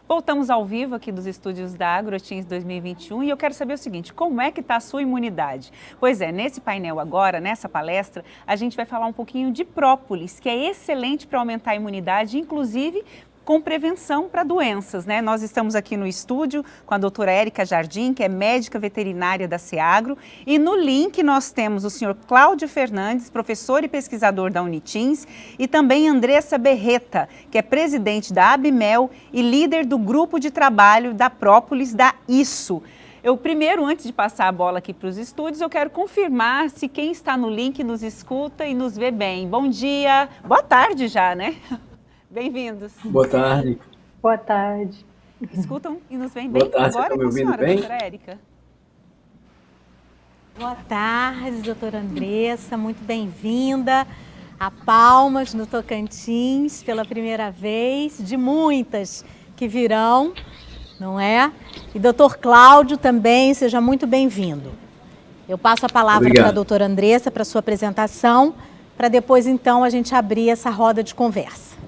Voltamos ao vivo aqui dos estúdios da AgroTeams 2021 e eu quero saber o seguinte, como é que está a sua imunidade? Pois é, nesse painel agora, nessa palestra, a gente vai falar um pouquinho de própolis, que é excelente para aumentar a imunidade, inclusive com prevenção para doenças, né? Nós estamos aqui no estúdio com a doutora Érica Jardim, que é médica veterinária da Seagro, e no link nós temos o senhor Cláudio Fernandes, professor e pesquisador da Unitins, e também Andressa Berreta, que é presidente da Abimel e líder do grupo de trabalho da própolis da ISSO. Eu primeiro, antes de passar a bola aqui para os estúdios, eu quero confirmar se quem está no link nos escuta e nos vê bem. Bom dia, boa tarde já, né? Bem-vindos. Boa tarde. Boa tarde. Escutam e nos veem bem? Boa tarde, agora vocês estão me ouvindo senhora, bem? doutora Érica. Boa tarde, doutora Andressa, muito bem-vinda a Palmas, no Tocantins, pela primeira vez, de muitas que virão, não é? E doutor Cláudio também, seja muito bem-vindo. Eu passo a palavra para a doutora Andressa, para a sua apresentação, para depois, então, a gente abrir essa roda de conversa.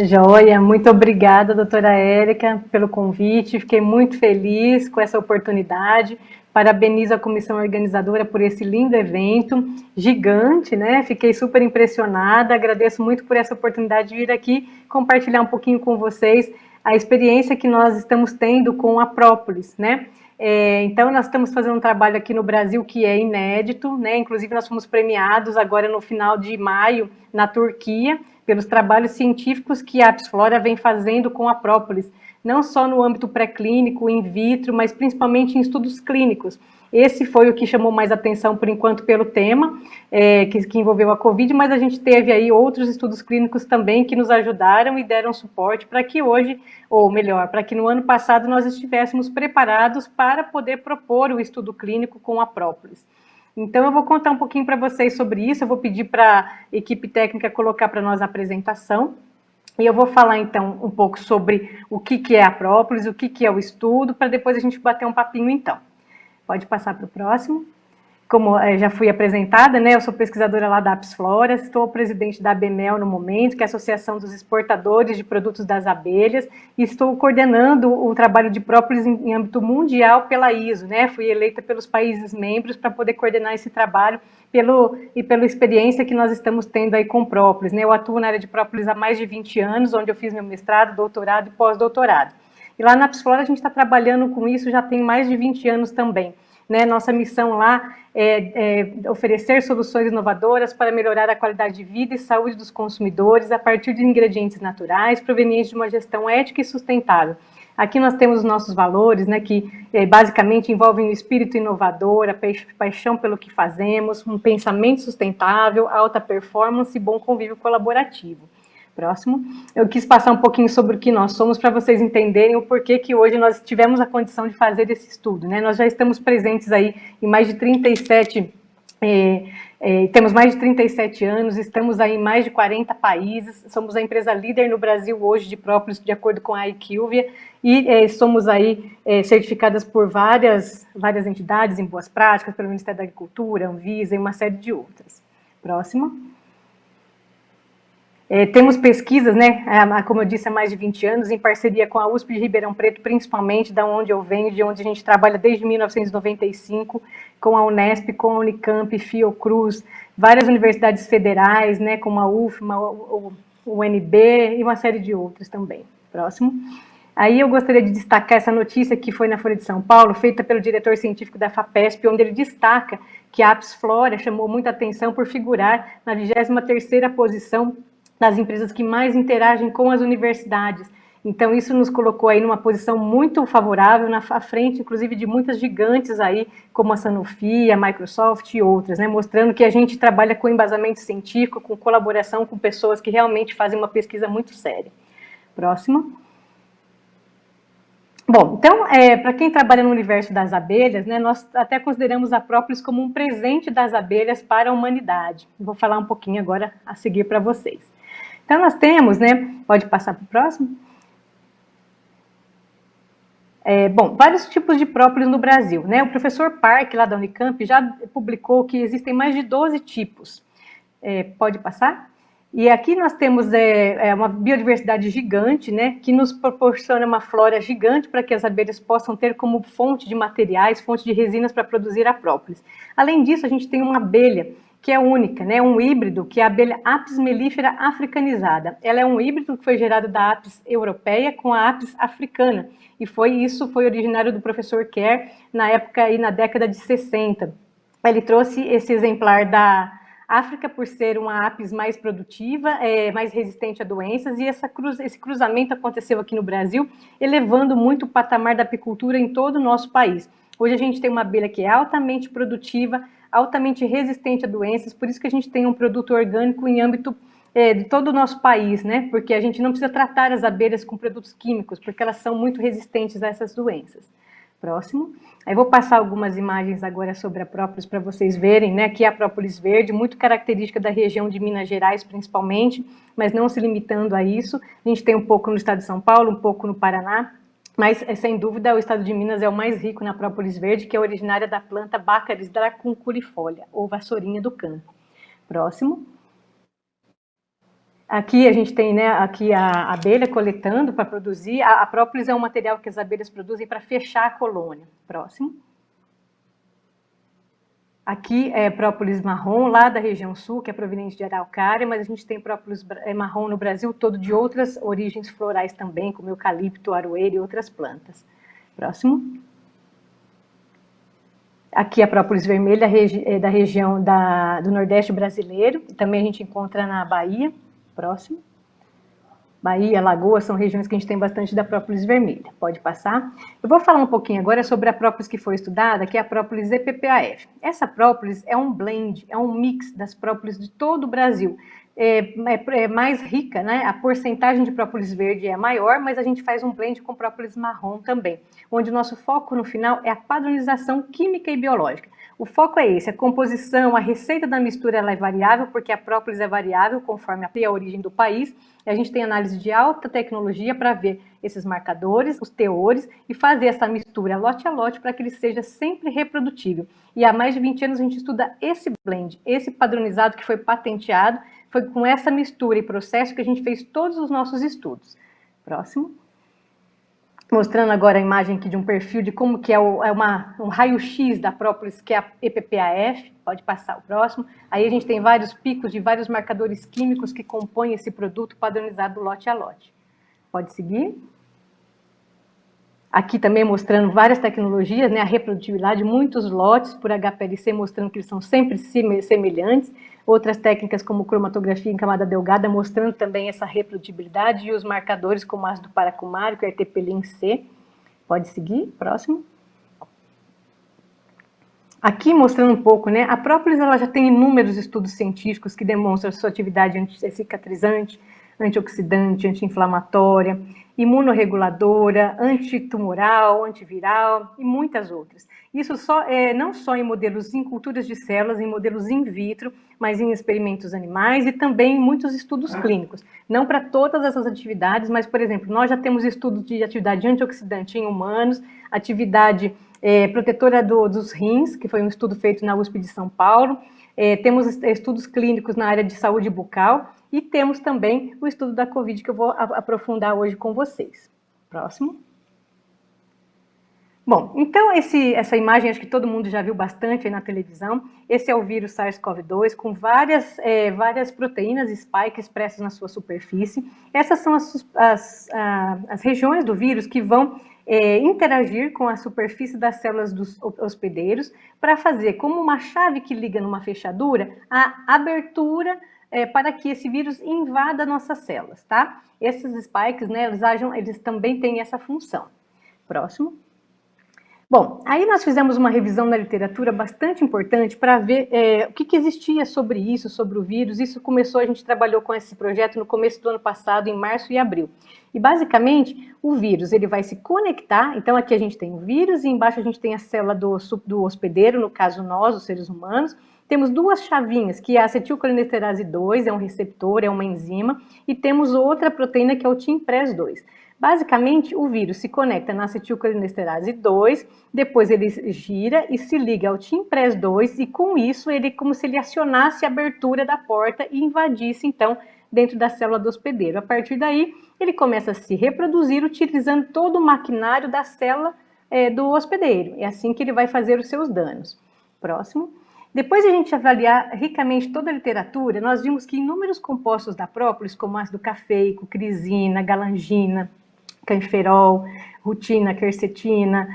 Joia, muito obrigada, doutora Érica, pelo convite. Fiquei muito feliz com essa oportunidade. Parabenizo a comissão organizadora por esse lindo evento, gigante, né? Fiquei super impressionada. Agradeço muito por essa oportunidade de vir aqui compartilhar um pouquinho com vocês a experiência que nós estamos tendo com a própolis, né? Então, nós estamos fazendo um trabalho aqui no Brasil que é inédito, né? Inclusive, nós fomos premiados agora no final de maio, na Turquia, pelos trabalhos científicos que a Apsflora vem fazendo com a própolis, não só no âmbito pré-clínico, in vitro, mas principalmente em estudos clínicos. Esse foi o que chamou mais atenção, por enquanto, pelo tema, que envolveu a Covid, mas a gente teve aí outros estudos clínicos também que nos ajudaram e deram suporte para que hoje, ou melhor, para que no ano passado nós estivéssemos preparados para poder propor o estudo clínico com a própolis. Então, eu vou contar um pouquinho para vocês sobre isso, eu vou pedir para a equipe técnica colocar para nós a apresentação, e eu vou falar, então, um pouco sobre o que é a própolis, o que é o estudo, para depois a gente bater um papinho, então. Pode passar para o próximo. Como já fui apresentada, né, eu sou pesquisadora lá da Apsflora, estou presidente da Abimel no momento, que é a Associação dos Exportadores de Produtos das Abelhas, e estou coordenando o trabalho de própolis em âmbito mundial pela ISO, né, fui eleita pelos países membros para poder coordenar esse trabalho pela experiência que nós estamos tendo aí com própolis, né, eu atuo na área de própolis há mais de 20 anos, onde eu fiz meu mestrado, doutorado e pós-doutorado. E lá na Apsflora a gente está trabalhando com isso já tem mais de 20 anos também. Né, nossa missão lá é oferecer soluções inovadoras para melhorar a qualidade de vida e saúde dos consumidores a partir de ingredientes naturais provenientes de uma gestão ética e sustentável. Aqui nós temos os nossos valores, né, que basicamente envolvem o espírito inovador, a paixão pelo que fazemos, um pensamento sustentável, alta performance e bom convívio colaborativo. Próximo. Eu quis passar um pouquinho sobre o que nós somos para vocês entenderem o porquê que hoje nós tivemos a condição de fazer esse estudo, né? Nós já estamos presentes aí em mais de 37, temos mais de 37 anos, estamos aí em mais de 40 países, somos a empresa líder no Brasil hoje de própolis, de acordo com a IQVIA, e somos aí certificadas por várias entidades em boas práticas, pelo Ministério da Agricultura, Anvisa e uma série de outras. Próximo. Temos pesquisas, né, como eu disse, há mais de 20 anos, em parceria com a USP de Ribeirão Preto, principalmente, da onde eu venho, de onde a gente trabalha desde 1995, com a Unesp, com a Unicamp, Fiocruz, várias universidades federais, né, como a UFMA, o UNB e uma série de outras também. Próximo. Aí eu gostaria de destacar essa notícia que foi na Folha de São Paulo, feita pelo diretor científico da FAPESP, onde ele destaca que a Apsflora chamou muita atenção por figurar na 23ª posição das empresas que mais interagem com as universidades. Então, isso nos colocou aí numa posição muito favorável, na frente, inclusive, de muitas gigantes aí, como a Sanofi, a Microsoft e outras, né, mostrando que a gente trabalha com embasamento científico, com colaboração com pessoas que realmente fazem uma pesquisa muito séria. Próximo. Bom, então, para quem trabalha no universo das abelhas, né, nós até consideramos a própolis como um presente das abelhas para a humanidade. Vou falar um pouquinho agora a seguir para vocês. Então, nós temos, né, pode passar para o próximo? Bom, vários tipos de própolis no Brasil, né? O professor Park, lá da Unicamp, já publicou que existem mais de 12 tipos. Pode passar? E aqui nós temos uma biodiversidade gigante, né, que nos proporciona uma flora gigante para que as abelhas possam ter como fonte de materiais, fonte de resinas para produzir a própolis. Além disso, a gente tem uma abelha que é única, né, um híbrido, que é a abelha Apis mellifera africanizada. Ela é um híbrido que foi gerado da Apis europeia com a Apis africana. E isso foi originário do professor Kerr na época aí na década de 60. Ele trouxe esse exemplar da África por ser uma apis mais produtiva, mais resistente a doenças, e esse cruzamento aconteceu aqui no Brasil, elevando muito o patamar da apicultura em todo o nosso país. Hoje a gente tem uma abelha que é altamente produtiva, altamente resistente a doenças, por isso que a gente tem um produto orgânico em âmbito de todo o nosso país, né? Porque a gente não precisa tratar as abelhas com produtos químicos, porque elas são muito resistentes a essas doenças. Próximo. Aí vou passar algumas imagens agora sobre a própolis para vocês verem, né? Aqui é a própolis verde, muito característica da região de Minas Gerais, principalmente, mas não se limitando a isso. A gente tem um pouco no estado de São Paulo, um pouco no Paraná, mas sem dúvida o estado de Minas é o mais rico na própolis verde, que é originária da planta Baccharis dracunculifolia, ou vassourinha do campo. Próximo. Aqui a gente tem, né, aqui a abelha coletando para produzir. A própolis é um material que as abelhas produzem para fechar a colônia. Próximo. Aqui é própolis marrom, lá da região sul, que é proveniente de araucária, mas a gente tem própolis marrom no Brasil todo de outras origens florais também, como eucalipto, aroeira e outras plantas. Próximo. Aqui a própolis vermelha da região do Nordeste brasileiro, também a gente encontra na Bahia. Próximo. Bahia, Alagoas são regiões que a gente tem bastante da própolis vermelha. Pode passar. Eu vou falar um pouquinho agora sobre a própolis que foi estudada, que é a própolis EPPAF. Essa própolis é um blend, é um mix das própolis de todo o Brasil. É mais rica, né? A porcentagem de própolis verde é maior, mas a gente faz um blend com própolis marrom também, onde o nosso foco no final é a padronização química e biológica. O foco é esse, a composição, a receita da mistura ela é variável, porque a própolis é variável conforme a origem do país, e a gente tem análise de alta tecnologia para ver esses marcadores, os teores, e fazer essa mistura lote a lote para que ele seja sempre reprodutível. E há mais de 20 anos a gente estuda esse blend, esse padronizado que foi patenteado, foi com essa mistura e processo que a gente fez todos os nossos estudos. Próximo. Mostrando agora a imagem aqui de um perfil de como que é um raio-x da própolis, que é a EPPAF. Pode passar o próximo. Aí a gente tem vários picos de vários marcadores químicos que compõem esse produto padronizado lote a lote. Pode seguir. Aqui também mostrando várias tecnologias, né, a reprodutibilidade, muitos lotes por HPLC mostrando que eles são sempre semelhantes. Outras técnicas como cromatografia em camada delgada mostrando também essa reprodutibilidade e os marcadores como ácido paracumárico e ertepelin-C. Pode seguir, próximo. Aqui mostrando um pouco, né, a própolis ela já tem inúmeros estudos científicos que demonstram sua atividade anticicatrizante, antioxidante, anti-inflamatória, imunorreguladora, antitumoral, antiviral e muitas outras. Isso não só em modelos em culturas de células, em modelos in vitro, mas em experimentos animais e também em muitos estudos clínicos. Não para todas essas atividades, mas, por exemplo, nós já temos estudos de atividade antioxidante em humanos, atividade protetora dos rins, que foi um estudo feito na USP de São Paulo, temos estudos clínicos na área de saúde bucal e temos também o estudo da Covid, que eu vou aprofundar hoje com vocês. Próximo. Bom, então essa imagem acho que todo mundo já viu bastante aí na televisão. Esse é o vírus SARS-CoV-2 com várias proteínas spike expressas na sua superfície. Essas são as regiões do vírus que vão interagir com a superfície das células dos hospedeiros para fazer como uma chave que liga numa fechadura a abertura para que esse vírus invada nossas células, tá? Esses spikes, né, eles também têm essa função. Próximo. Bom, aí nós fizemos uma revisão na literatura bastante importante para ver o que existia sobre isso, sobre o vírus. Isso começou, a gente trabalhou com esse projeto no começo do ano passado, em março e abril. E basicamente, o vírus ele vai se conectar, então aqui a gente tem o vírus e embaixo a gente tem a célula do hospedeiro, no caso nós, os seres humanos. Temos duas chavinhas, que é a acetilcolinesterase 2, é um receptor, é uma enzima, e temos outra proteína que é o TIMPRES2. Basicamente, o vírus se conecta na acetilcolinesterase 2, depois ele gira e se liga ao TIMPRES2 e com isso ele como se ele acionasse a abertura da porta e invadisse então dentro da célula do hospedeiro. A partir daí, ele começa a se reproduzir utilizando todo o maquinário da célula do hospedeiro. É assim que ele vai fazer os seus danos. Próximo. Depois de a gente avaliar ricamente toda a literatura, nós vimos que inúmeros compostos da própolis, como ácido cafeico, crisina, galangina, canferol, rutina, quercetina,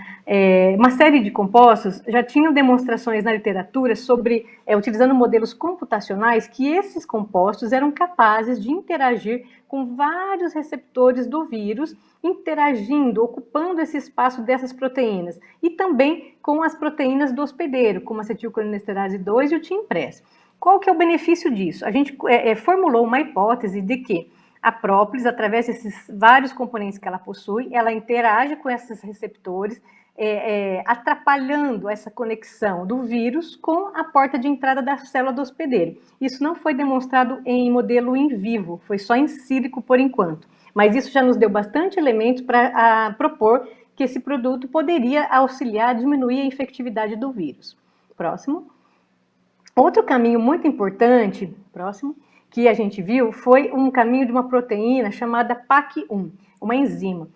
uma série de compostos já tinham demonstrações na literatura sobre, utilizando modelos computacionais, que esses compostos eram capazes de interagir com vários receptores do vírus, interagindo, ocupando esse espaço dessas proteínas, e também com as proteínas do hospedeiro, como a acetilcolinesterase 2 e o TIM-PRES. Qual que é o benefício disso? A gente formulou uma hipótese de que a própolis, através desses vários componentes que ela possui, ela interage com esses receptores, atrapalhando essa conexão do vírus com a porta de entrada da célula do hospedeiro. Isso não foi demonstrado em modelo in vivo, foi só em sílico por enquanto. Mas isso já nos deu bastante elementos para propor que esse produto poderia auxiliar a diminuir a infectividade do vírus. Próximo. Outro caminho muito importante, próximo, que a gente viu foi um caminho de uma proteína chamada PAC1, uma enzima.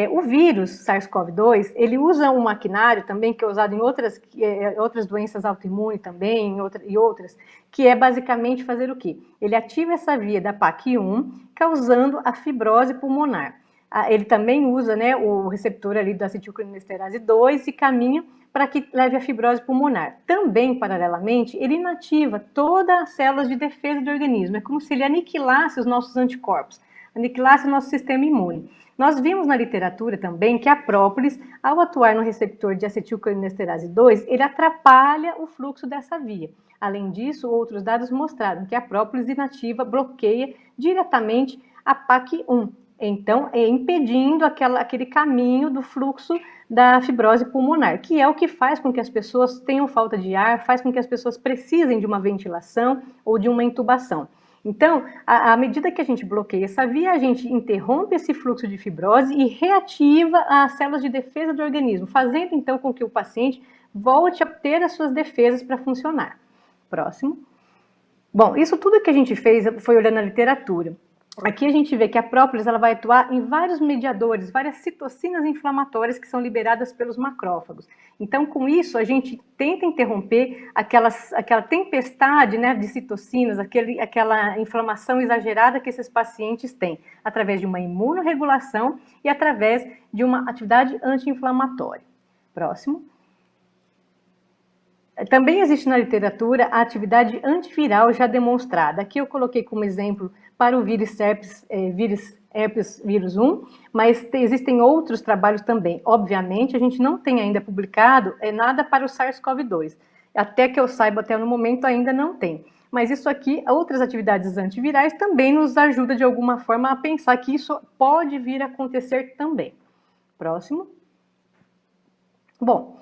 O vírus SARS-CoV-2, ele usa um maquinário também que é usado em outras doenças autoimunes também, e outras, que é basicamente fazer o quê? Ele ativa essa via da PAC1, causando a fibrose pulmonar. Ele também usa, né, o receptor ali da acetilcolinesterase 2 e caminha para que leve a fibrose pulmonar. Também, paralelamente, ele inativa todas as células de defesa do organismo. É como se ele aniquilasse os nossos anticorpos, aniquilasse o nosso sistema imune. Nós vimos na literatura também que a própolis, ao atuar no receptor de acetilcolinesterase 2, ele atrapalha o fluxo dessa via. Além disso, outros dados mostraram que a própolis inativa bloqueia diretamente a PAC1, então impedindo aquele caminho do fluxo da fibrose pulmonar, que é o que faz com que as pessoas tenham falta de ar, faz com que as pessoas precisem de uma ventilação ou de uma intubação. Então, à medida que a gente bloqueia essa via, a gente interrompe esse fluxo de fibrose e reativa as células de defesa do organismo, fazendo então com que o paciente volte a ter as suas defesas para funcionar. Próximo. Bom, isso tudo que a gente fez foi olhando a literatura. Aqui a gente vê que a própolis ela vai atuar em vários mediadores, várias citocinas inflamatórias que são liberadas pelos macrófagos. Então, com isso, a gente tenta interromper aquela tempestade, né, de citocinas, aquela inflamação exagerada que esses pacientes têm, através de uma imunorregulação e através de uma atividade anti-inflamatória. Próximo. Também existe na literatura a atividade antiviral já demonstrada. Aqui eu coloquei como exemplo para o vírus herpes vírus 1, mas existem outros trabalhos também. Obviamente, a gente não tem ainda publicado nada para o SARS-CoV-2. Até que eu saiba, até no momento, ainda não tem. Mas isso aqui, outras atividades antivirais também nos ajuda de alguma forma a pensar que isso pode vir a acontecer também. Próximo. Bom,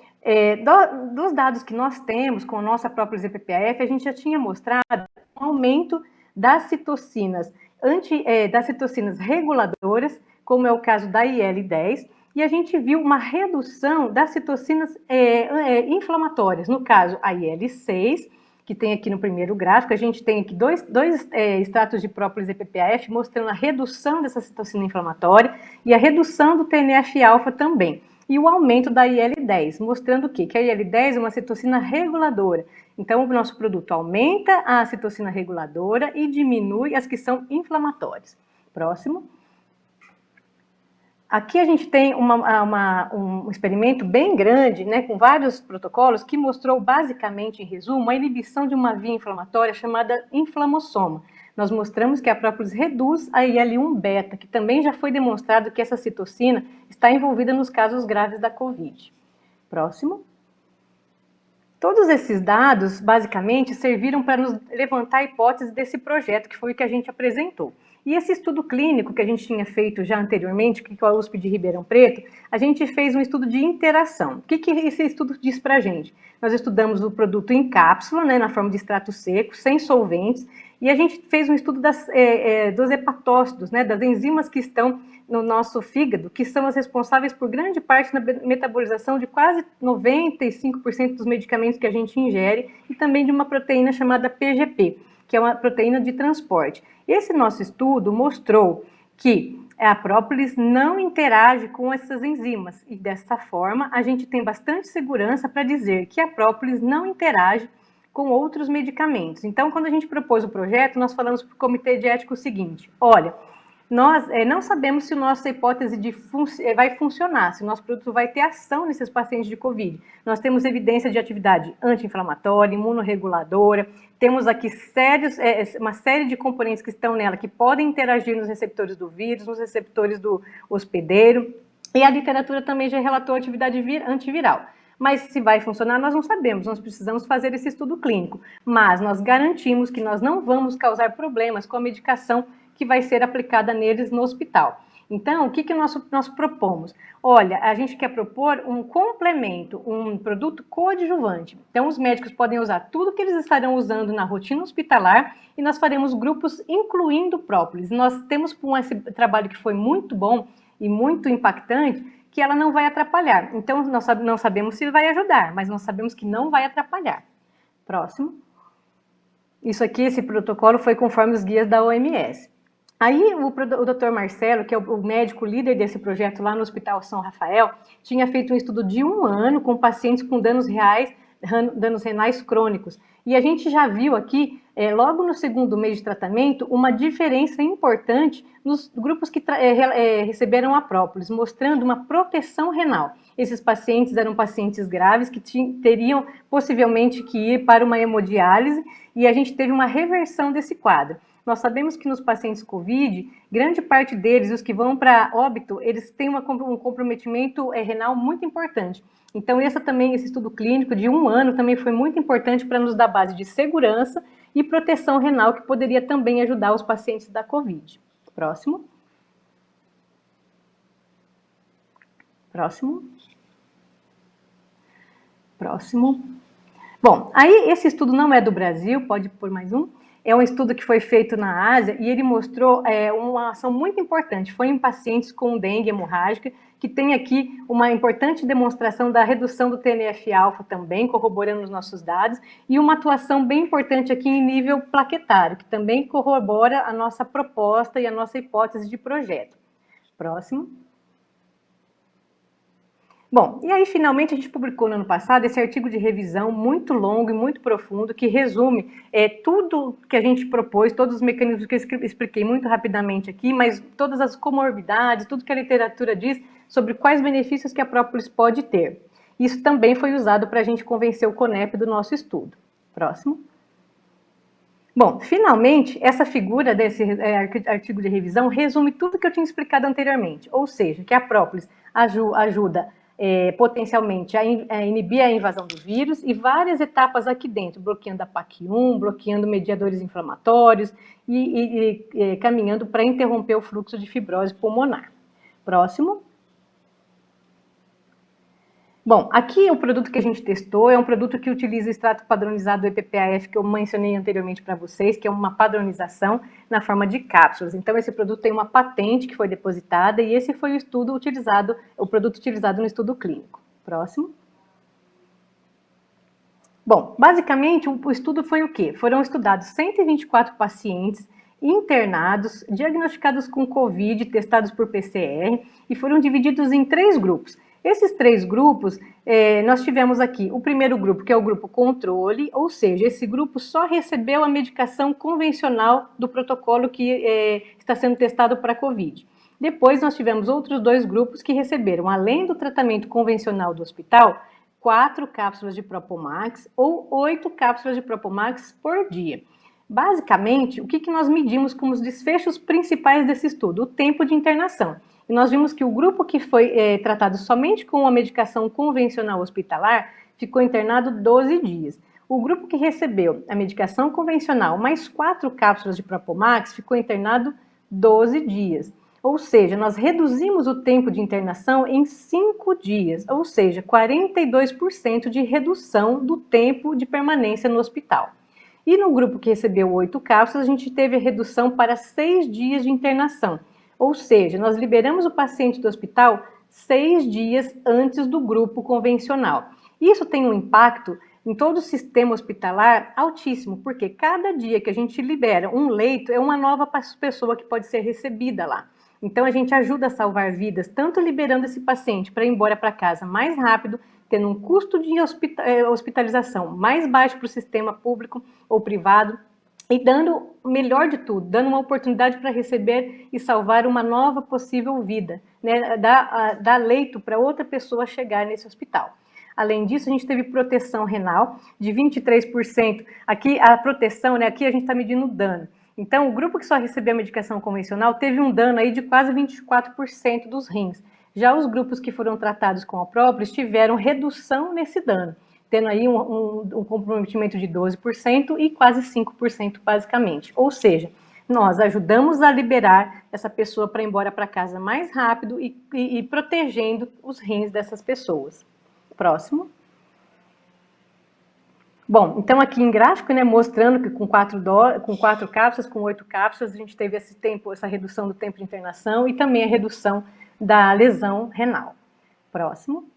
dos dados que nós temos com a nossa própria ZPPAF, a gente já tinha mostrado um aumento das citocinas, das citocinas reguladoras, como é o caso da IL-10, e a gente viu uma redução das citocinas inflamatórias, no caso a IL-6, que tem aqui no primeiro gráfico, a gente tem aqui dois extratos de própolis ZPPAF mostrando a redução dessa citocina inflamatória e a redução do TNF-alfa também. E o aumento da IL-10, mostrando o quê? Que a IL-10 é uma citocina reguladora. Então, o nosso produto aumenta a citocina reguladora e diminui as que são inflamatórias. Próximo. Aqui a gente tem um experimento bem grande, né, com vários protocolos, que mostrou basicamente, em resumo, a inibição de uma via inflamatória chamada inflamossoma. Nós mostramos que a própolis reduz a IL-1 beta, que também já foi demonstrado que essa citocina está envolvida nos casos graves da COVID. Próximo. Todos esses dados, basicamente, serviram para nos levantar a hipótese desse projeto, que foi o que a gente apresentou. E esse estudo clínico que a gente tinha feito já anteriormente, que é a USP de Ribeirão Preto, a gente fez um estudo de interação. O que esse estudo diz para a gente? Nós estudamos o produto em cápsula, né, na forma de extrato seco, sem solventes, e a gente fez um estudo dos hepatócitos, né, das enzimas que estão no nosso fígado, que são as responsáveis por grande parte na metabolização de quase 95% dos medicamentos que a gente ingere, e também de uma proteína chamada PGP, que é uma proteína de transporte. Esse nosso estudo mostrou que a própolis não interage com essas enzimas e dessa forma a gente tem bastante segurança para dizer que a própolis não interage com outros medicamentos. Então, quando a gente propôs o projeto, nós falamos para o comitê de ética o seguinte: olha, nós não sabemos se a nossa hipótese vai funcionar, se o nosso produto vai ter ação nesses pacientes de COVID. Nós temos evidência de atividade anti-inflamatória, imunorreguladora, temos aqui uma série de componentes que estão nela que podem interagir nos receptores do vírus, nos receptores do hospedeiro, e a literatura também já relatou atividade antiviral. Mas se vai funcionar, nós não sabemos, nós precisamos fazer esse estudo clínico. Mas nós garantimos que nós não vamos causar problemas com a medicação que vai ser aplicada neles no hospital. Então, o que nós propomos? Olha, a gente quer propor um complemento, um produto coadjuvante. Então, os médicos podem usar tudo que eles estarão usando na rotina hospitalar e nós faremos grupos incluindo própolis. Nós temos esse trabalho que foi muito bom e muito impactante, que ela não vai atrapalhar. Então, nós não sabemos se vai ajudar, mas nós sabemos que não vai atrapalhar. Próximo. Isso aqui, esse protocolo foi conforme os guias da OMS. Aí o Dr. Marcelo, que é o médico líder desse projeto lá no Hospital São Rafael, tinha feito um estudo de 1 ano com pacientes com danos renais crônicos. E a gente já viu aqui, logo no 2º mês de tratamento, uma diferença importante nos grupos que receberam a própolis, mostrando uma proteção renal. Esses pacientes eram pacientes graves que teriam possivelmente que ir para uma hemodiálise e a gente teve uma reversão desse quadro. Nós sabemos que nos pacientes COVID, grande parte deles, os que vão para óbito, eles têm um comprometimento renal muito importante. Então, esse estudo clínico de 1 ano também foi muito importante para nos dar base de segurança e proteção renal, que poderia também ajudar os pacientes da COVID. Próximo. Próximo. Próximo. Bom, aí esse estudo não é do Brasil, pode pôr mais um. É um estudo que foi feito na Ásia e ele mostrou uma ação muito importante. Foi em pacientes com dengue hemorrágica, que tem aqui uma importante demonstração da redução do TNF-alfa também, corroborando os nossos dados, e uma atuação bem importante aqui em nível plaquetário, que também corrobora a nossa proposta e a nossa hipótese de projeto. Próximo. Bom, e aí finalmente a gente publicou no ano passado esse artigo de revisão muito longo e muito profundo que resume tudo que a gente propôs, todos os mecanismos que eu expliquei muito rapidamente aqui, mas todas as comorbidades, tudo que a literatura diz sobre quais benefícios que a própolis pode ter. Isso também foi usado para a gente convencer o CONEP do nosso estudo. Próximo. Bom, finalmente, essa figura desse artigo de revisão resume tudo que eu tinha explicado anteriormente, ou seja, que a própolis ajuda potencialmente a inibir a invasão do vírus e várias etapas aqui dentro, bloqueando a PAC1, bloqueando mediadores inflamatórios e caminhando para interromper o fluxo de fibrose pulmonar. Próximo. Bom, aqui o produto que a gente testou é um produto que utiliza o extrato padronizado do EPPAF que eu mencionei anteriormente para vocês, que é uma padronização na forma de cápsulas. Então, esse produto tem uma patente que foi depositada e esse foi o produto utilizado no estudo clínico. Próximo. Bom, basicamente o estudo foi o quê? Foram estudados 124 pacientes internados, diagnosticados com COVID, testados por PCR e foram divididos em 3 grupos. Esses 3 grupos, nós tivemos aqui o primeiro grupo, que é o grupo controle, ou seja, esse grupo só recebeu a medicação convencional do protocolo que está sendo testado para COVID. Depois nós tivemos outros 2 grupos que receberam, além do tratamento convencional do hospital, 4 cápsulas de Propomax ou 8 cápsulas de Propomax por dia. Basicamente, o que nós medimos como os desfechos principais desse estudo? O tempo de internação. E nós vimos que o grupo que foi tratado somente com a medicação convencional hospitalar ficou internado 12 dias. O grupo que recebeu a medicação convencional mais 4 cápsulas de Propomax ficou internado 12 dias. Ou seja, nós reduzimos o tempo de internação em 5 dias, ou seja, 42% de redução do tempo de permanência no hospital. E no grupo que recebeu 8 cápsulas, a gente teve a redução para 6 dias de internação. Ou seja, nós liberamos o paciente do hospital 6 dias antes do grupo convencional. Isso tem um impacto em todo o sistema hospitalar altíssimo, porque cada dia que a gente libera um leito, é uma nova pessoa que pode ser recebida lá. Então, a gente ajuda a salvar vidas, tanto liberando esse paciente para ir embora para casa mais rápido, tendo um custo de hospitalização mais baixo para o sistema público ou privado, e dando o melhor de tudo, dando uma oportunidade para receber e salvar uma nova possível vida, né? Dar leito para outra pessoa chegar nesse hospital. Além disso, a gente teve proteção renal de 23%. Aqui a proteção, né? Aqui a gente está medindo o dano. Então, o grupo que só recebeu a medicação convencional teve um dano aí de quase 24% dos rins. Já os grupos que foram tratados com a própolis tiveram redução nesse dano, tendo aí um comprometimento de 12% e quase 5% basicamente. Ou seja, nós ajudamos a liberar essa pessoa para ir embora para casa mais rápido e protegendo os rins dessas pessoas. Próximo. Bom, então aqui em gráfico, né, mostrando que com 4 cápsulas, com 8 cápsulas, a gente teve essa redução do tempo de internação e também a redução da lesão renal. Próximo.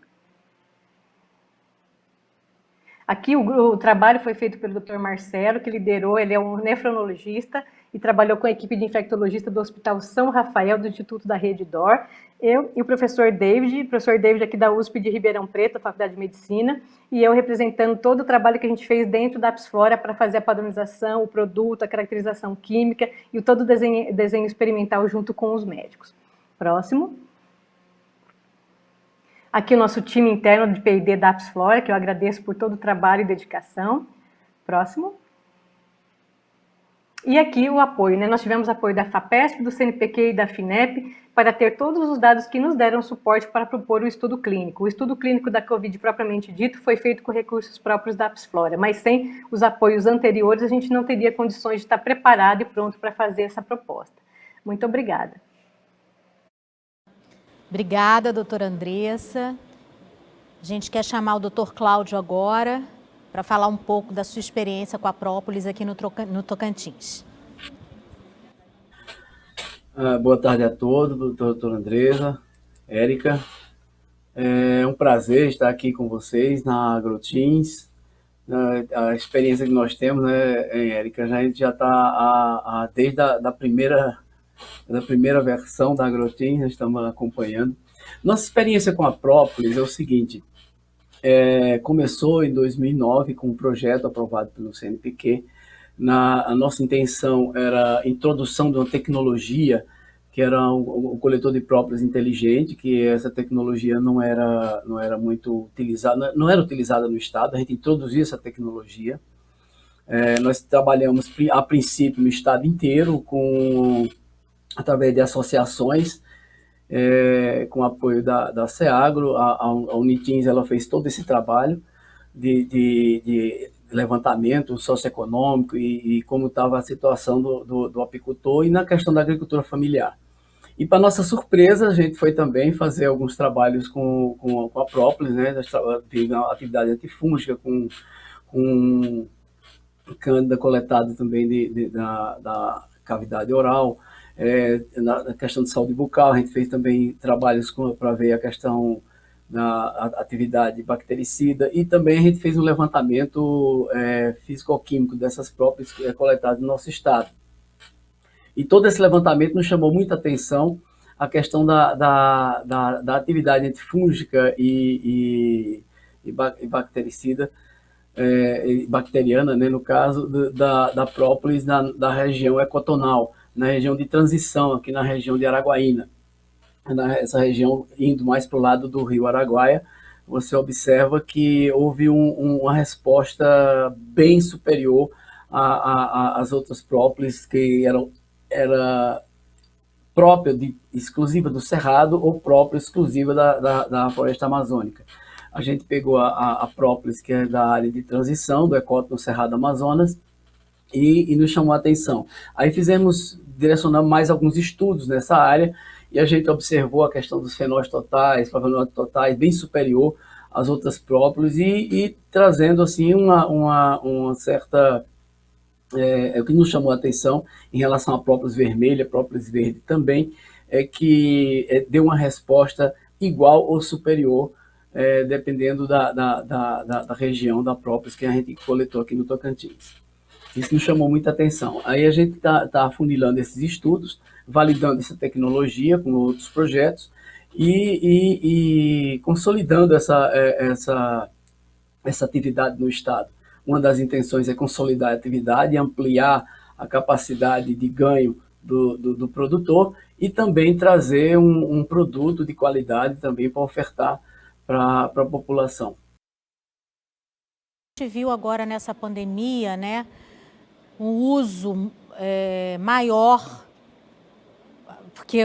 Aqui o trabalho foi feito pelo Dr. Marcelo, que liderou, ele é um nefrologista e trabalhou com a equipe de infectologista do Hospital São Rafael, do Instituto da Rede DOR. Eu e o professor David aqui da USP de Ribeirão Preto, da Faculdade de Medicina, e eu representando todo o trabalho que a gente fez dentro da Apsflora para fazer a padronização, o produto, a caracterização química e todo o desenho experimental junto com os médicos. Próximo. Aqui o nosso time interno de P&D da Apsflora, que eu agradeço por todo o trabalho e dedicação. Próximo. E aqui o apoio, né? Nós tivemos apoio da FAPESP, do CNPq e da FINEP, para ter todos os dados que nos deram suporte para propor o estudo clínico. O estudo clínico da Covid, propriamente dito, foi feito com recursos próprios da Apsflora, mas sem os apoios anteriores, a gente não teria condições de estar preparado e pronto para fazer essa proposta. Muito obrigada. Obrigada, doutora Andressa. A gente quer chamar o doutor Cláudio agora para falar um pouco da sua experiência com a própolis aqui no Tocantins. Boa tarde a todos, doutora Andressa, Érica. É um prazer estar aqui com vocês na AgroTeams. A experiência que nós temos, né, Érica, a gente já está desde da primeira versão da AgroTeams, nós estamos acompanhando. Nossa experiência com a própolis é o seguinte: começou em 2009 com um projeto aprovado pelo CNPq. A nossa intenção era a introdução de uma tecnologia que era um coletor de própolis inteligente, que essa tecnologia não era muito utilizada, não era utilizada no estado. A gente introduziu essa tecnologia. Nós trabalhamos a princípio no estado inteiro através de associações, com apoio da SEAGRO. A Unitins, ela fez todo esse trabalho de levantamento socioeconômico e como estava a situação do apicultor e na questão da agricultura familiar. E, para nossa surpresa, a gente foi também fazer alguns trabalhos com a própolis, né, atividade antifúngica, com cândida coletada também da cavidade oral. Na questão de saúde bucal, a gente fez também trabalhos para ver a questão da atividade bactericida, e também a gente fez um levantamento físico-químico dessas próprias coletadas no nosso estado. E todo esse levantamento nos chamou muita atenção a questão da atividade antifúngica e bactericida, bacteriana, né, no caso da própolis da região ecotonal, na região de transição, aqui na região de Araguaína. Nessa região, indo mais para o lado do rio Araguaia, você observa que houve uma resposta bem superior às outras própolis que era própria, exclusiva do Cerrado ou própria, exclusiva da floresta amazônica. A gente pegou a própolis, que é da área de transição, do ecótono Cerrado Amazonas, e nos chamou a atenção. Aí direcionamos mais alguns estudos nessa área, e a gente observou a questão dos fenóis totais, flavonoides totais, bem superior às outras própolis, e trazendo assim uma certa... o que nos chamou a atenção em relação à própolis vermelha, própolis verde também, é que deu uma resposta igual ou superior dependendo da região da própolis que a gente coletou aqui no Tocantins. Isso nos chamou muita atenção. Aí a gente está afunilando esses estudos, validando essa tecnologia com outros projetos e consolidando essa atividade no Estado. Uma das intenções é consolidar a atividade e ampliar a capacidade de ganho do produtor e também trazer um produto de qualidade também para ofertar para a população. A gente viu agora nessa pandemia, né, um uso maior, porque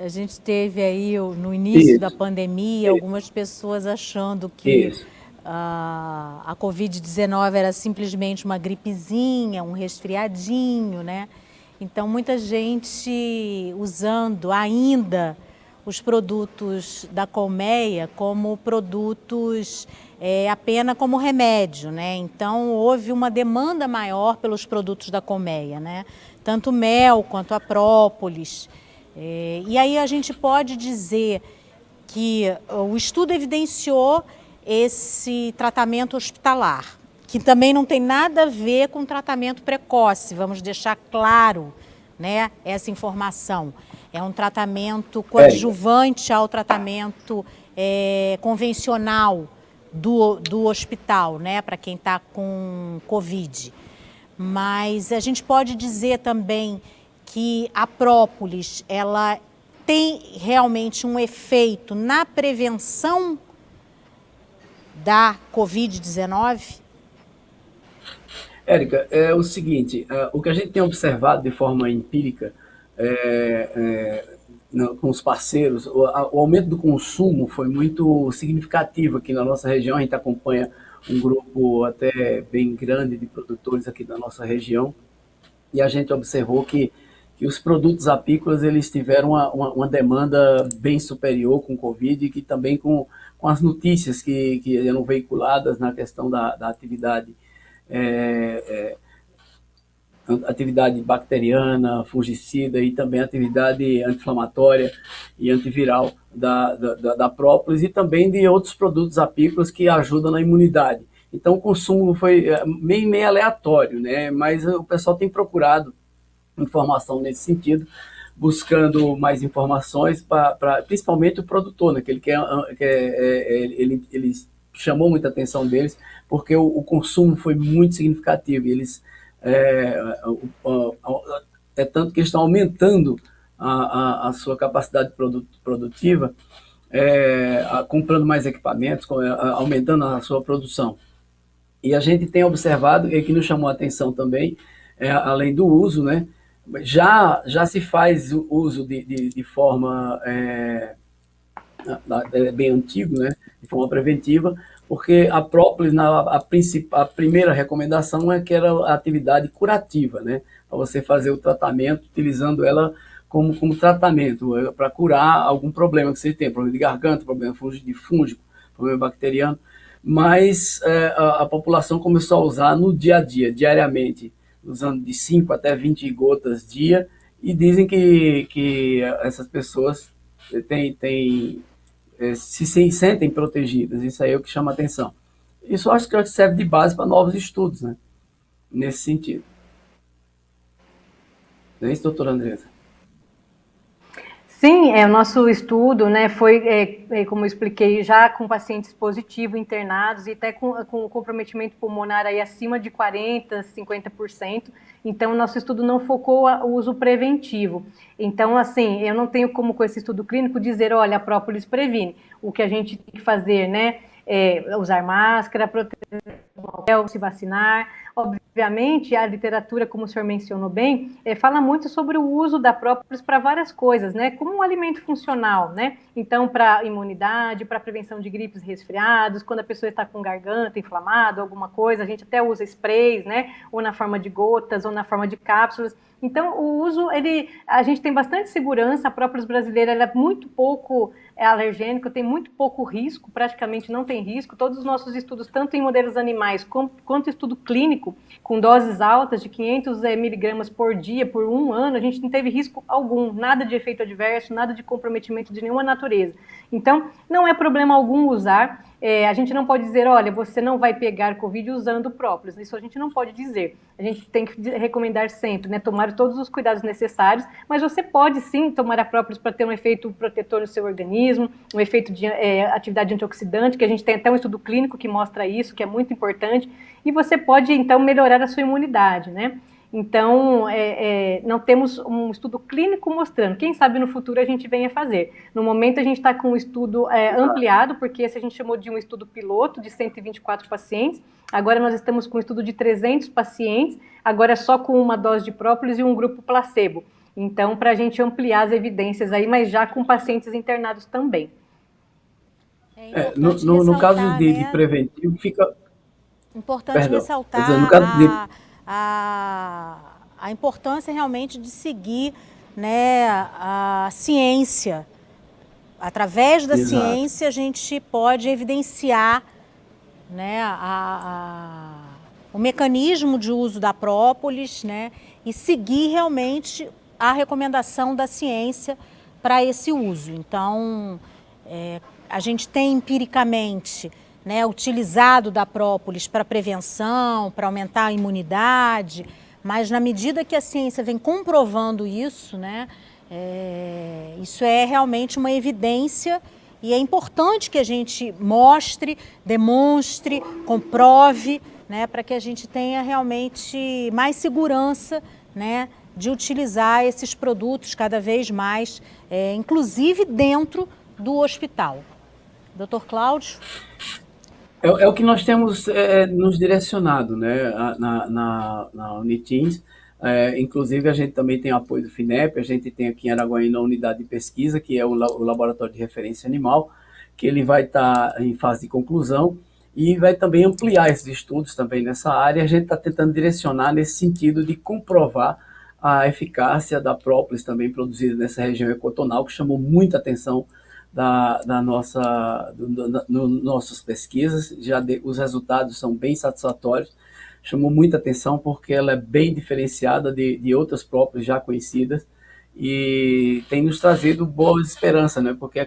a gente teve aí no início da pandemia algumas pessoas achando que a Covid-19 era simplesmente uma gripezinha, um resfriadinho, né? Então muita gente usando ainda os produtos da colmeia como produtos apenas como remédio, né? Então houve uma demanda maior pelos produtos da colmeia, né? Tanto o mel quanto a própolis. E aí a gente pode dizer que o estudo evidenciou esse tratamento hospitalar, que também não tem nada a ver com tratamento precoce, vamos deixar claro, né, essa informação. É um tratamento coadjuvante ao tratamento convencional do hospital, né, para quem está com Covid. Mas a gente pode dizer também que a própolis, ela tem realmente um efeito na prevenção da Covid-19? Érica, é o seguinte, o que a gente tem observado de forma empírica com os parceiros, o aumento do consumo foi muito significativo aqui na nossa região. A gente acompanha um grupo até bem grande de produtores aqui da nossa região e a gente observou que os produtos apícolas eles tiveram uma demanda bem superior com o Covid e que também com as notícias que eram veiculadas na questão da atividade atividade bacteriana, fungicida e também atividade anti-inflamatória e antiviral da própolis e também de outros produtos apícolas que ajudam na imunidade. Então o consumo foi meio aleatório, né? Mas o pessoal tem procurado informação nesse sentido, buscando mais informações principalmente o produtor, né? Ele chamou muita atenção deles porque o consumo foi muito significativo e eles tanto que eles estão aumentando a sua capacidade produtiva, comprando mais equipamentos, aumentando a sua produção. E a gente tem observado, e que nos chamou a atenção também, além do uso, né, já se faz o uso de forma bem antigo, né, de forma preventiva, porque a própolis, a primeira recomendação que era a atividade curativa, né, para você fazer o tratamento, utilizando ela como tratamento, para curar algum problema que você tem, problema de garganta, problema de fúngico, problema bacteriano, mas a população começou a usar no dia a dia, diariamente, usando de 5 até 20 gotas dia, e dizem que essas pessoas se sentem protegidas. Isso aí é o que chama a atenção. Isso eu acho que serve de base para novos estudos, né? Nesse sentido. Não é isso, doutora Andressa? Sim, o nosso estudo, né, foi, como eu expliquei, já com pacientes positivos internados e até com comprometimento pulmonar aí acima de 40%, 50%. Então, o nosso estudo não focou o uso preventivo. Então, assim, eu não tenho como com esse estudo clínico dizer, olha, a própolis previne. O que a gente tem que fazer, né, é usar máscara, proteger, se vacinar. Obviamente, a literatura, como o senhor mencionou bem, fala muito sobre o uso da própolis para várias coisas, né? Como um alimento funcional, né? Então, para imunidade, para prevenção de gripes e resfriados, quando a pessoa está com garganta inflamada, alguma coisa, a gente até usa sprays, né? Ou na forma de gotas, ou na forma de cápsulas. Então, o uso, a gente tem bastante segurança, a própolis brasileira ela é muito pouco alergênico, tem muito pouco risco, praticamente não tem risco. Todos os nossos estudos, tanto em modelos animais quanto estudo clínico, risco, com doses altas de 500 miligramas por dia, por 1 ano, a gente não teve risco algum, nada de efeito adverso, nada de comprometimento de nenhuma natureza. Então, não é problema algum usar. A gente não pode dizer, olha, você não vai pegar Covid usando própolis. Isso a gente não pode dizer. A gente tem que recomendar sempre, né, tomar todos os cuidados necessários, mas você pode sim tomar a própolis para ter um efeito protetor no seu organismo, um efeito de atividade antioxidante, que a gente tem até um estudo clínico que mostra isso, que é muito importante, e você pode, então, melhorar a sua imunidade, né? Então, não temos um estudo clínico mostrando. Quem sabe no futuro a gente venha fazer. No momento a gente está com um estudo ampliado, porque esse a gente chamou de um estudo piloto de 124 pacientes. Agora nós estamos com um estudo de 300 pacientes, agora só com uma dose de própolis e um grupo placebo. Então, para a gente ampliar as evidências aí, mas já com pacientes internados também. No caso de preventivo, fica... Importante ressaltar no caso de... a importância realmente de seguir, né, a ciência. Através da Exato. ciência a gente pode evidenciar, né, o mecanismo de uso da própolis, né, e seguir realmente a recomendação da ciência para esse uso. Então, a gente tem empiricamente, né, utilizado da própolis para prevenção, para aumentar a imunidade, mas na medida que a ciência vem comprovando isso, né, isso é realmente uma evidência e é importante que a gente mostre, demonstre, comprove, né, para que a gente tenha realmente mais segurança, né, de utilizar esses produtos cada vez mais, inclusive dentro do hospital. Dr. Cláudio? É o que nós temos nos direcionado, né, na Unitins. Inclusive, a gente também tem apoio do FINEP, a gente tem aqui em Araguaína a unidade de pesquisa, que é o Laboratório de Referência Animal, que ele vai estar em fase de conclusão e vai também ampliar esses estudos também nessa área. A gente está tentando direcionar nesse sentido de comprovar a eficácia da própolis também produzida nessa região ecotonal, que chamou muita atenção nossas pesquisas. Os resultados são bem satisfatórios, chamou muita atenção porque ela é bem diferenciada de outras própolis já conhecidas e tem nos trazido boa esperança, né? Porque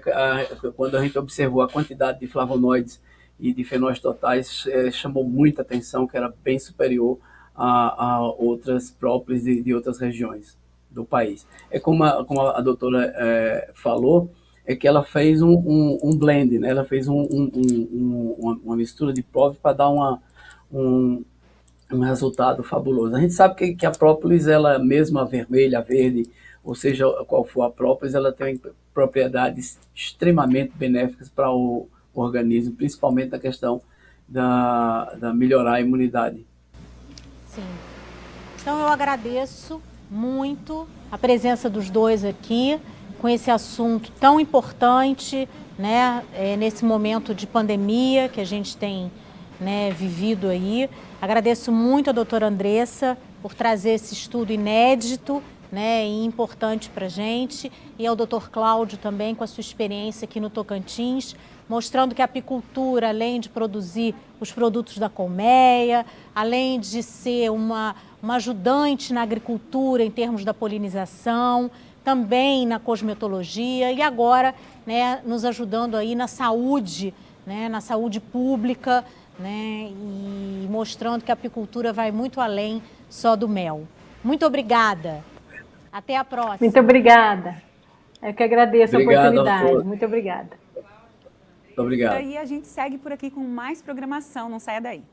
quando a gente observou a quantidade de flavonoides e de fenóis totais, chamou muita atenção, que era bem superior a outras própolis de outras regiões do país. Como a doutora falou, é que ela fez um blend, né? Ela fez uma mistura de própolis para dar um resultado fabuloso. A gente sabe que a própolis, ela mesmo a vermelha, a verde, ou seja, qual for a própolis, ela tem propriedades extremamente benéficas para o organismo, principalmente na questão da melhorar a imunidade. Sim. Então eu agradeço muito a presença dos dois aqui, com esse assunto tão importante, né, nesse momento de pandemia que a gente tem, né, vivido aí. Agradeço muito a doutora Andressa por trazer esse estudo inédito, né, e importante para a gente, e ao doutor Cláudio também com a sua experiência aqui no Tocantins, mostrando que a apicultura, além de produzir os produtos da colmeia, além de ser uma ajudante na agricultura em termos da polinização, também na cosmetologia e agora, né, nos ajudando aí na saúde, né, na saúde pública, né, e mostrando que a apicultura vai muito além só do mel. Muito obrigada. Até a próxima. Muito obrigada. Eu que agradeço a oportunidade. Doutor. Muito obrigada. Muito obrigado. E aí a gente segue por aqui com mais programação, não saia daí.